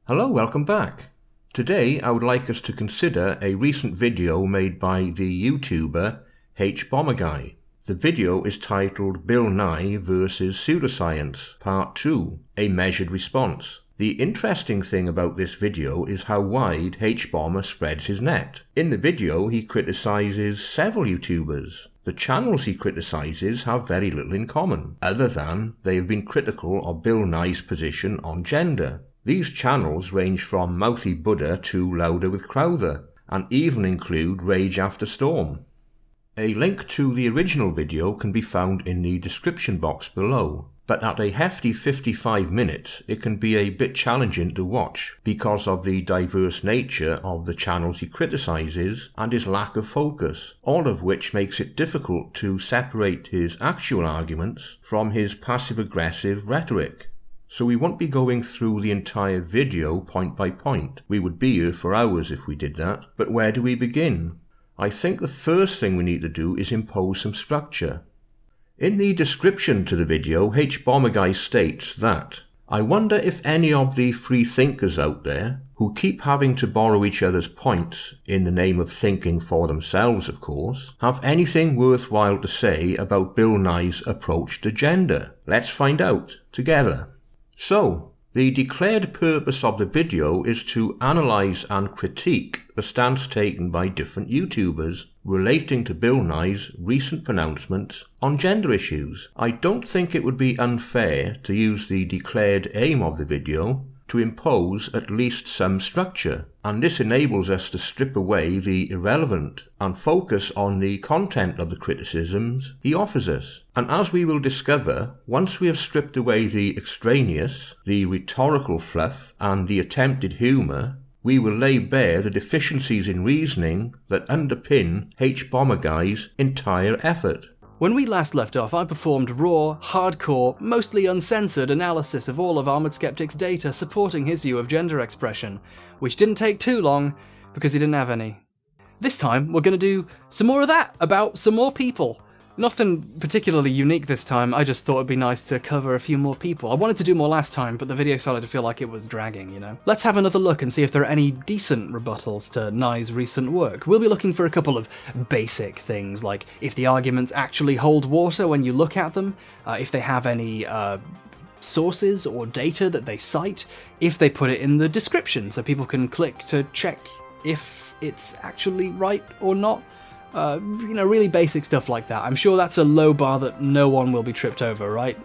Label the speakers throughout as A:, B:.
A: Hello, welcome back. Today I would like us to consider a recent video made by the YouTuber HBomber Guy. The video is titled Bill Nye V Pseudoscience Part 2, A Measured Response. The interesting thing about this video is how wide HBomber spreads his net. In the video he criticises several YouTubers. The channels he criticises have very little in common, other than they have been critical of Bill Nye's position on gender. These channels range from Mouthy Buddha to Louder with Crowther, and even include Rage After Storm. A link to the original video can be found in the description box below, but at a hefty 55 minutes it can be a bit challenging to watch because of the diverse nature of the channels he criticises and his lack of focus, all of which makes it difficult to separate his actual arguments from his passive-aggressive rhetoric. So we won't be going through the entire video point by point. We would be here for hours if we did that. But where do we begin? I think the first thing we need to do is impose some structure. In the description to the video, HBomber Guy states that, I wonder if any of the free thinkers out there, who keep having to borrow each other's points in the name of thinking for themselves of course, have anything worthwhile to say about Bill Nye's approach to gender. Let's find out together. So, the declared purpose of the video is to analyse and critique the stance taken by different YouTubers relating to Bill Nye's recent pronouncements on gender issues. I don't think it would be unfair to use the declared aim of the video to impose at least some structure, and this enables us to strip away the irrelevant and focus on the content of the criticisms he offers us. And as we will discover, once we have stripped away the extraneous, the rhetorical fluff and the attempted humour, we will lay bare the deficiencies in reasoning that underpin HBomber Guy's entire effort.
B: When we last left off, I performed raw, hardcore, mostly uncensored analysis of all of Armoured Skeptic's data supporting his view of gender expression, which didn't take too long because he didn't have any. This time, we're going to do some more of that, about some more people. Nothing particularly unique this time, I just thought it'd be nice to cover a few more people. I wanted to do more last time, but the video started to feel like it was dragging, you know? Let's have another look and see if there are any decent rebuttals to Nye's recent work. We'll be looking for a couple of basic things, like if the arguments actually hold water when you look at them, if they have any sources or data that they cite, if they put it in the description so people can click to check if it's actually right or not. Really basic stuff like that. I'm sure that's a low bar that no one will be tripped over, right?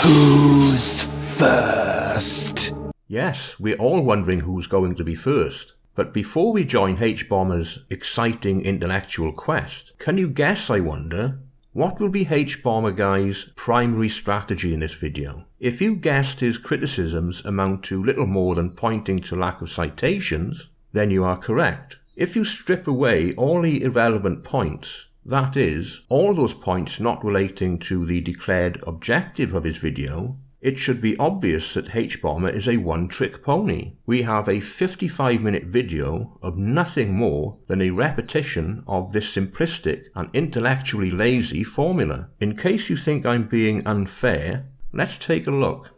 B: Who's first?
A: Yes, we're all wondering who's going to be first. But before we join HBomber's exciting intellectual quest, can you guess, I wonder, what will be HBomber Guy's primary strategy in this video? If you guessed his criticisms amount to little more than pointing to lack of citations, then you are correct. If you strip away all the irrelevant points, that is, all those points not relating to the declared objective of his video, it should be obvious that HBomber is a one-trick pony. We have a 55-minute video of nothing more than a repetition of this simplistic and intellectually lazy formula. In case you think I'm being unfair, let's take a look.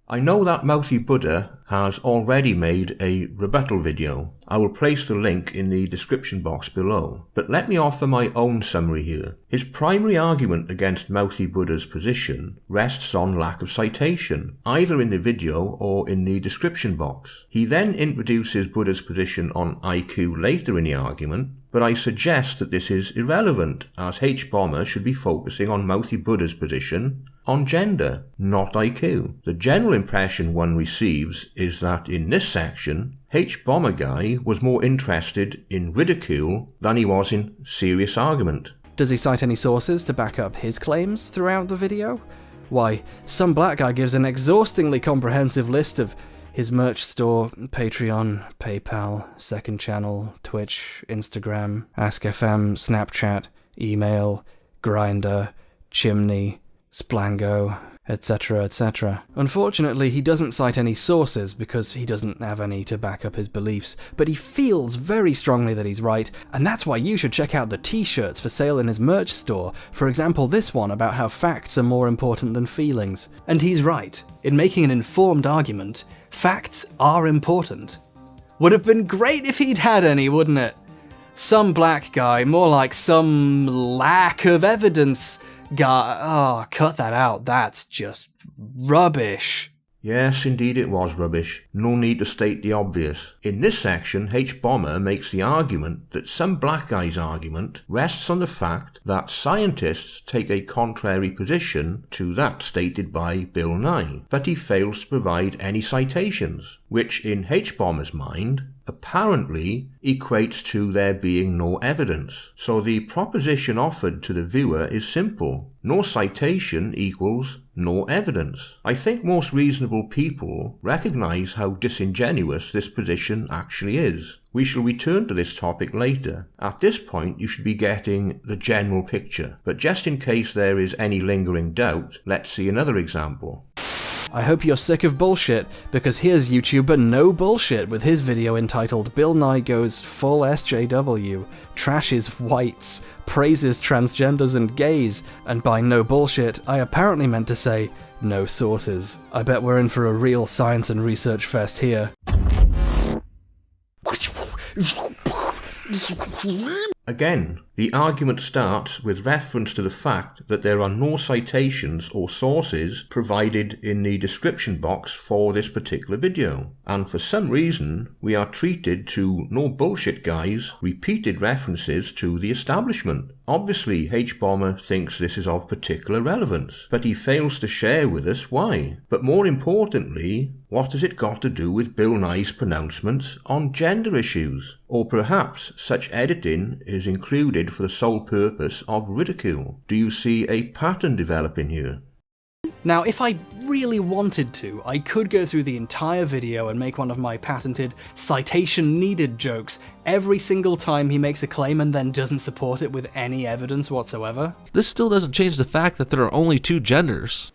A: I know that Mouthy Buddha has already made a rebuttal video. I will place the link in the description box below. But let me offer my own summary here. His primary argument against Mouthy Buddha's position rests on lack of citation, either in the video or in the description box. He then introduces Buddha's position on IQ later in the argument, but I suggest that this is irrelevant, as HBomber should be focusing on Mouthy Buddha's position on gender, not IQ. The general impression one receives is that in this section, HBomber Guy was more interested in ridicule than he was in serious argument.
B: Does he cite any sources to back up his claims throughout the video? Why, some black guy gives an exhaustingly comprehensive list of his merch store, Patreon, PayPal, second channel, Twitch, Instagram, AskFM, Snapchat, email, Grindr, Chimney, Splango, etc., etc. Unfortunately, he doesn't cite any sources because he doesn't have any to back up his beliefs, but he feels very strongly that he's right, and that's why you should check out the t-shirts for sale in his merch store. For example, this one about how facts are more important than feelings. And he's right. In making an informed argument, facts are important. Would have been great if he'd had any, wouldn't it? Some black guy, more like some lack of evidence guy. Oh, cut that out. That's just rubbish.
A: Yes, indeed it was rubbish. No need to state the obvious. In this section, HBomber makes the argument that some black guy's argument rests on the fact that scientists take a contrary position to that stated by Bill Nye, but he fails to provide any citations, which in HBomber's mind apparently equates to there being no evidence. So the proposition offered to the viewer is simple. No citation equals no evidence. I think most reasonable people recognize how disingenuous this position actually is. We shall return to this topic later. At this point, you should be getting the general picture, but just in case there is any lingering doubt, let's see another example.
B: I hope you're sick of bullshit, because here's YouTuber No Bullshit with his video entitled Bill Nye Goes Full SJW, Trashes Whites, Praises Transgenders and Gays, and by no bullshit, I apparently meant to say no sources. I bet we're in for a real science and research fest here.
A: Again, the argument starts with reference to the fact that there are no citations or sources provided in the description box for this particular video, and for some reason we are treated to No Bullshit Guy's repeated references to the establishment. Obviously, HBomber thinks this is of particular relevance, but he fails to share with us why. But more importantly, what has it got to do with Bill Nye's pronouncements on gender issues? Or perhaps such editing is included for the sole purpose of ridicule. Do you see a pattern developing here?
B: Now, if I really wanted to, I could go through the entire video and make one of my patented citation needed jokes every single time he makes a claim and then doesn't support it with any evidence whatsoever.
C: This still doesn't change the fact that there are only two genders.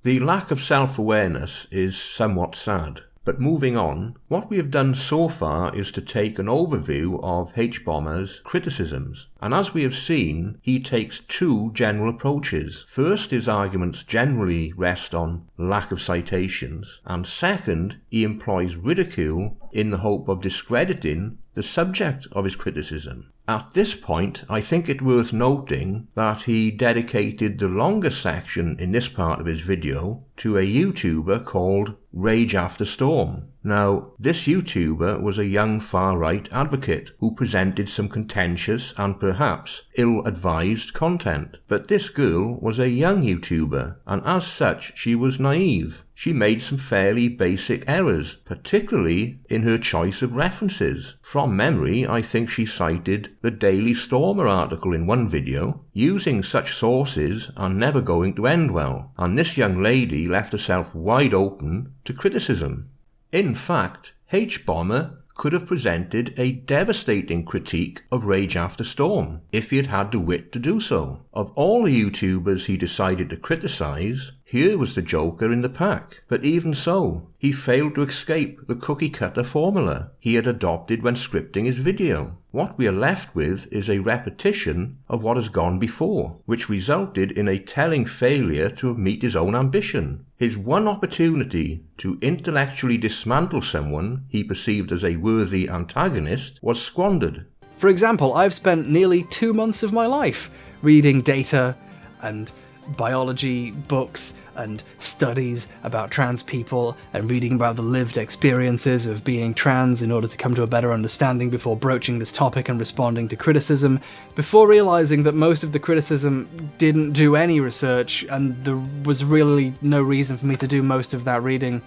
A: The lack of self-awareness is somewhat sad. But moving on, what we have done so far is to take an overview of HBomber's criticisms. And as we have seen, he takes two general approaches. First, his arguments generally rest on lack of citations, and second, he employs ridicule in the hope of discrediting the subject of his criticism. At this point, I think it worth noting that he dedicated the longest section in this part of his video to a YouTuber called Rage After Storm. Now, this YouTuber was a young far-right advocate who presented some contentious and perhaps ill-advised content. But this girl was a young YouTuber, and as such she was naive. She made some fairly basic errors, particularly in her choice of references. From memory, I think she cited the Daily Stormer article in one video. Using such sources are never going to end well, and this young lady left herself wide open to criticism. In fact, HBomber could have presented a devastating critique of Rage After Storm if he had had the wit to do so. Of all the YouTubers he decided to criticize, here was the joker in the pack. But even so, he failed to escape the cookie-cutter formula he had adopted when scripting his video. What we are left with is a repetition of what has gone before, which resulted in a telling failure to meet his own ambition. His one opportunity to intellectually dismantle someone he perceived as a worthy antagonist was squandered.
B: For example, I've spent nearly 2 months of my life reading data and biology books and studies about trans people and reading about the lived experiences of being trans in order to come to a better understanding before broaching this topic and responding to criticism, before realizing that most of the criticism didn't do any research and there was really no reason for me to do most of that reading,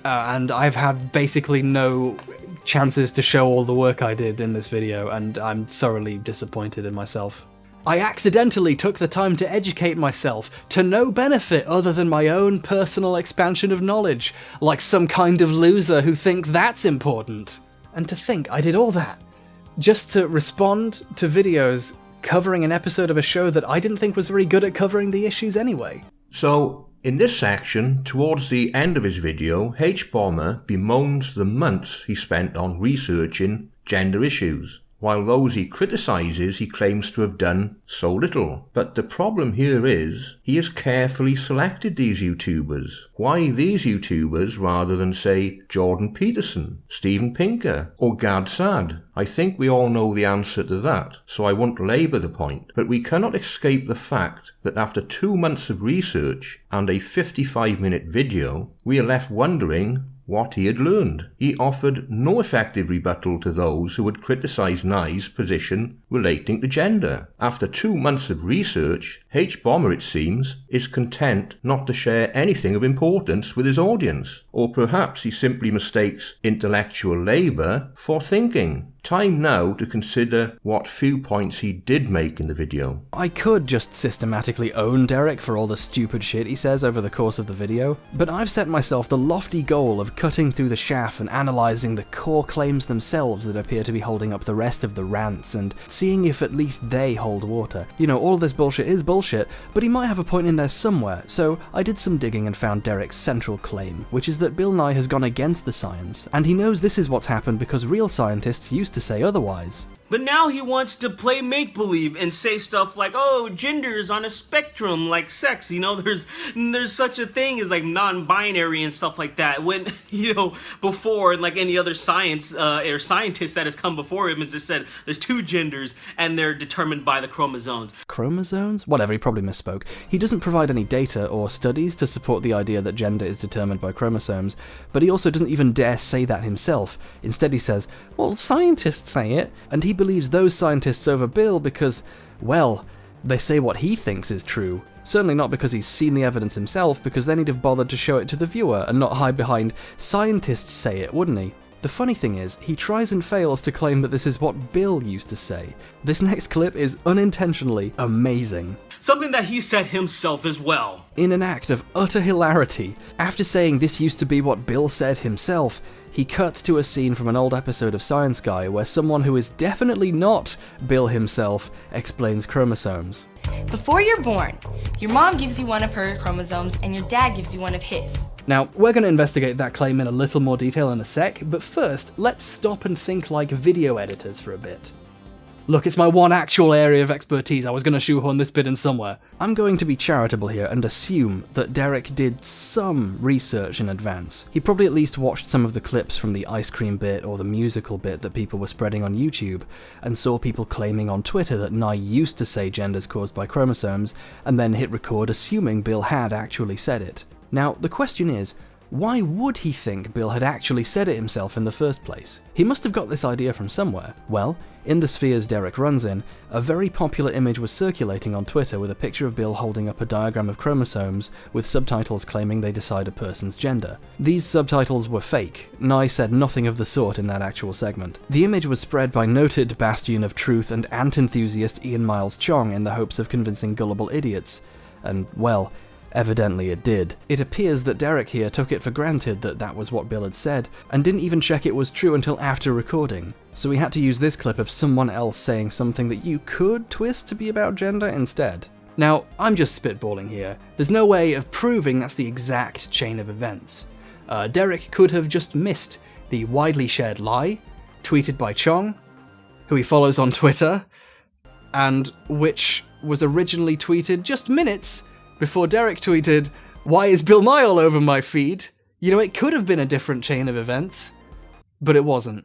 B: and I've had basically no chances to show all the work I did in this video, and I'm thoroughly disappointed in myself. I accidentally took the time to educate myself to no benefit other than my own personal expansion of knowledge, like some kind of loser who thinks that's important. And to think I did all that just to respond to videos covering an episode of a show that I didn't think was very good at covering the issues anyway.
A: So, in this section, towards the end of his video, HBomber bemoans the months he spent on researching gender issues, while those he criticises he claims to have done so little. But the problem here is, he has carefully selected these YouTubers. Why these YouTubers rather than, say, Jordan Peterson, Steven Pinker, or Gad Saad? I think we all know the answer to that, so I won't labour the point. But we cannot escape the fact that after 2 months of research and a 55-minute video, we are left wondering what he had learned. He offered no effective rebuttal to those who had criticised Nye's position relating to gender. After 2 months of research, HBomber, it seems, is content not to share anything of importance with his audience. Or perhaps he simply mistakes intellectual labour for thinking. Time now to consider what few points he did make in the video.
B: I could just systematically own Derek for all the stupid shit he says over the course of the video, but I've set myself the lofty goal of cutting through the chaff and analysing the core claims themselves that appear to be holding up the rest of the rants and seeing if at least they hold water. You know, all this bullshit is bullshit, but he might have a point in there somewhere, so I did some digging and found Derek's central claim, which is that Bill Nye has gone against the science, and he knows this is what's happened because real scientists used to say otherwise.
D: But now he wants to play make-believe and say stuff like, oh, gender is on a spectrum like sex, you know, there's such a thing as like non-binary and stuff like that, when, you know, before, like any other science or scientist that has come before him has just said there's 2 genders and they're determined by the chromosomes.
B: Chromosomes? Whatever, he probably misspoke. He doesn't provide any data or studies to support the idea that gender is determined by chromosomes, but he also doesn't even dare say that himself. Instead he says, well, scientists say it, and he believes those scientists over Bill because, well, they say what he thinks is true. Certainly not because he's seen the evidence himself, because then he'd have bothered to show it to the viewer and not hide behind scientists say it, wouldn't he? The funny thing is, he tries and fails to claim that this is what Bill used to say. This next clip is unintentionally amazing.
D: Something that he said himself as well.
B: In an act of utter hilarity, after saying this used to be what Bill said himself, he cuts to a scene from an old episode of Science Guy where someone who is definitely not Bill himself explains chromosomes.
E: Before you're born, your mom gives you one of her chromosomes and your dad gives you one of his.
B: Now, we're going to investigate that claim in a little more detail in a sec, but first, let's stop and think like video editors for a bit. Look, it's my one actual area of expertise. I was going to shoehorn this bit in somewhere. I'm going to be charitable here and assume that Derek did some research in advance. He probably at least watched some of the clips from the ice cream bit or the musical bit that people were spreading on YouTube, and saw people claiming on Twitter that Nye used to say gender's caused by chromosomes, and then hit record assuming Bill had actually said it. Now, the question is, why would he think Bill had actually said it himself in the first place? He must have got this idea from somewhere. Well, in the spheres Derek runs in, a very popular image was circulating on Twitter with a picture of Bill holding up a diagram of chromosomes with subtitles claiming they decide a person's gender. These subtitles were fake. Nye said nothing of the sort in that actual segment. The image was spread by noted bastion of truth and ant enthusiast Ian Miles Chong in the hopes of convincing gullible idiots. And, well, evidently it did. It appears that Derek here took it for granted that that was what Bill had said, and didn't even check it was true until after recording. So we had to use this clip of someone else saying something that you could twist to be about gender instead. Now, I'm just spitballing here. There's no way of proving that's the exact chain of events. Derek could have just missed the widely shared lie, tweeted by Chong, who he follows on Twitter, and which was originally tweeted just minutes before Derek tweeted, "Why is Bill Nye all over my feed?" You know, it could have been a different chain of events, but it wasn't.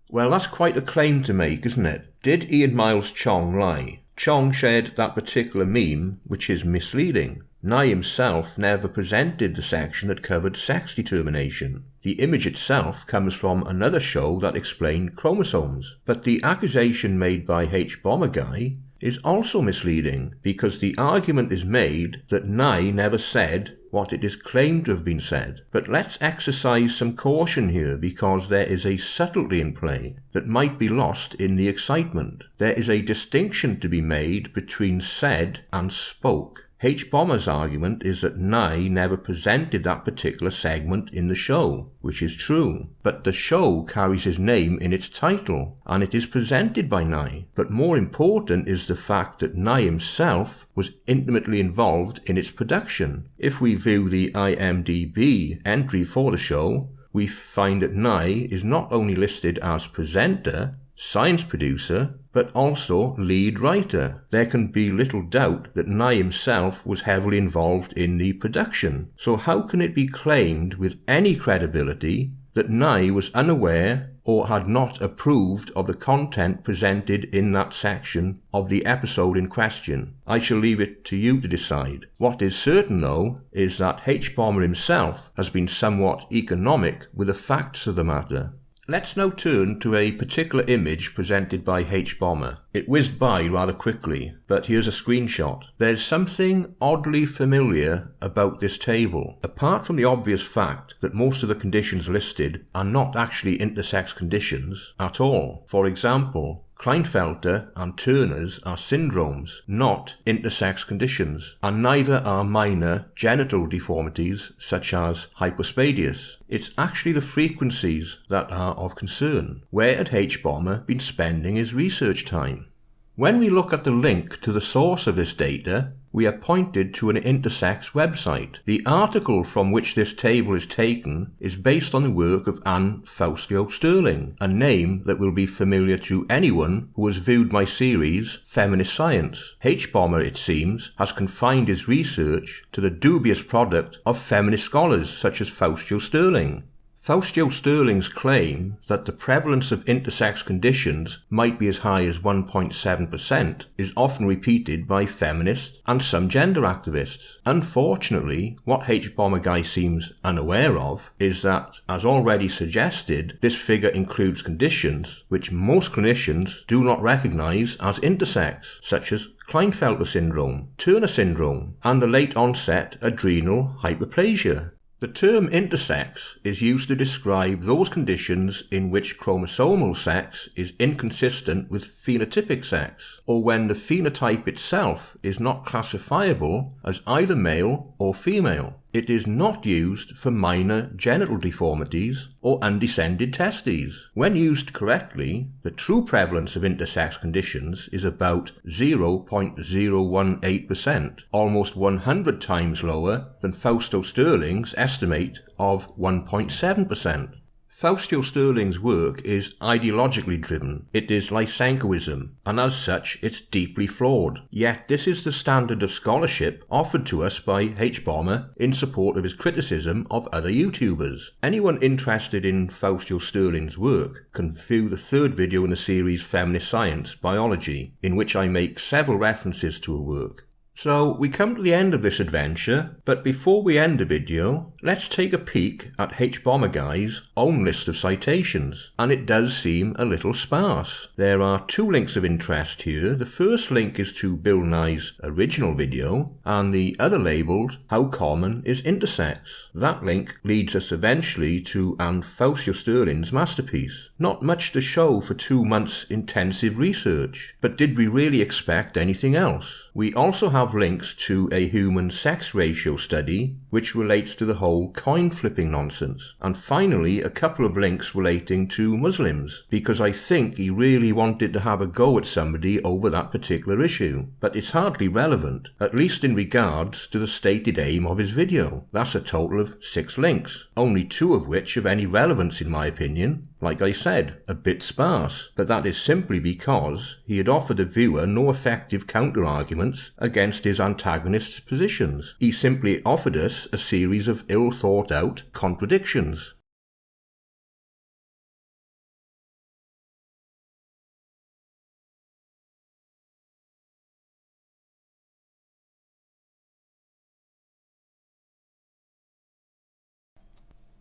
A: Well, that's quite a claim to make, isn't it? Did Ian Miles Chong lie? Chong shared that particular meme, which is misleading. Nye himself never presented the section that covered sex determination. The image itself comes from another show that explained chromosomes. But the accusation made by HBomber Guy is also misleading, because the argument is made that Nye never said what it is claimed to have been said. But let's exercise some caution here, because there is a subtlety in play that might be lost in the excitement. There is a distinction to be made between said and spoke. HBomber's argument is that Nye never presented that particular segment in the show, which is true, but the show carries his name in its title, and it is presented by Nye. But more important is the fact that Nye himself was intimately involved in its production. If we view the IMDb entry for the show, we find that Nye is not only listed as presenter, science producer, but also lead writer. There can be little doubt that Nye himself was heavily involved in the production. So how can it be claimed with any credibility that Nye was unaware or had not approved of the content presented in that section of the episode in question? I shall leave it to you to decide. What is certain, though, is that HBomber himself has been somewhat economic with the facts of the matter. Let's now turn to a particular image presented by HBomber. It whizzed by rather quickly, but here's a screenshot. There's something oddly familiar about this table. Apart from the obvious fact that most of the conditions listed are not actually intersex conditions at all. For example, Klinefelter and Turner's are syndromes, not intersex conditions, and neither are minor genital deformities such as hypospadias. It's actually the frequencies that are of concern. Where had HBomber been spending his research time? When we look at the link to the source of this data, we are pointed to an intersex website. The article from which this table is taken is based on the work of Fausto-Sterling, a name that will be familiar to anyone who has viewed my series Feminist Science. HBomber, it seems, has confined his research to the dubious product of feminist scholars such as Fausto-Sterling. Fausto-Sterling's claim that the prevalence of intersex conditions might be as high as 1.7% is often repeated by feminists and some gender activists. Unfortunately, what HBomber Guy seems unaware of is that, as already suggested, this figure includes conditions which most clinicians do not recognize as intersex, such as Klinefelter syndrome, Turner syndrome, and the late-onset adrenal hyperplasia. The term intersex is used to describe those conditions in which chromosomal sex is inconsistent with phenotypic sex, or when the phenotype itself is not classifiable as either male or female. It is not used for minor genital deformities or undescended testes. When used correctly, the true prevalence of intersex conditions is about 0.018%, almost 100 times lower than Fausto-Sterling's estimate of 1.7%. Fausto-Sterling's work is ideologically driven. It is Lysenkoism, and as such it's deeply flawed. Yet this is the standard of scholarship offered to us by HBomber in support of his criticism of other YouTubers. Anyone interested in Fausto-Sterling's work can view the third video in the series Feminist Science, Biology, in which I make several references to her work. So we come to the end of this adventure, but before we end the video, let's take a peek at HBomber Guy's own list of citations, and it does seem a little sparse. There are two links of interest here. The first link is to Bill Nye's original video, and the other labelled How Common is Intersex. That link leads us eventually to Fausto-Sterling's masterpiece. Not much to show for 2 months' intensive research, but did we really expect anything else? We also have links to a human sex ratio study, which relates to the whole coin flipping nonsense. And finally, a couple of links relating to Muslims, because I think he really wanted to have a go at somebody over that particular issue. But it's hardly relevant, at least in regards to the stated aim of his video. That's a total of 6 links, only 2 of which have any relevance in my opinion. Like I said, a bit sparse, but that is simply because he had offered the viewer no effective counter-arguments against his antagonist's positions. He simply offered us a series of ill-thought-out contradictions.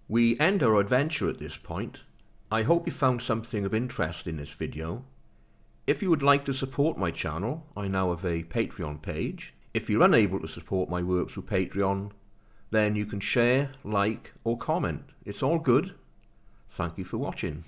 A: We end our adventure at this point. I hope you found something of interest in this video. If you would like to support my channel, I now have a Patreon page. If you're unable to support my work through Patreon, then you can share, like, or comment. It's all good. Thank you for watching.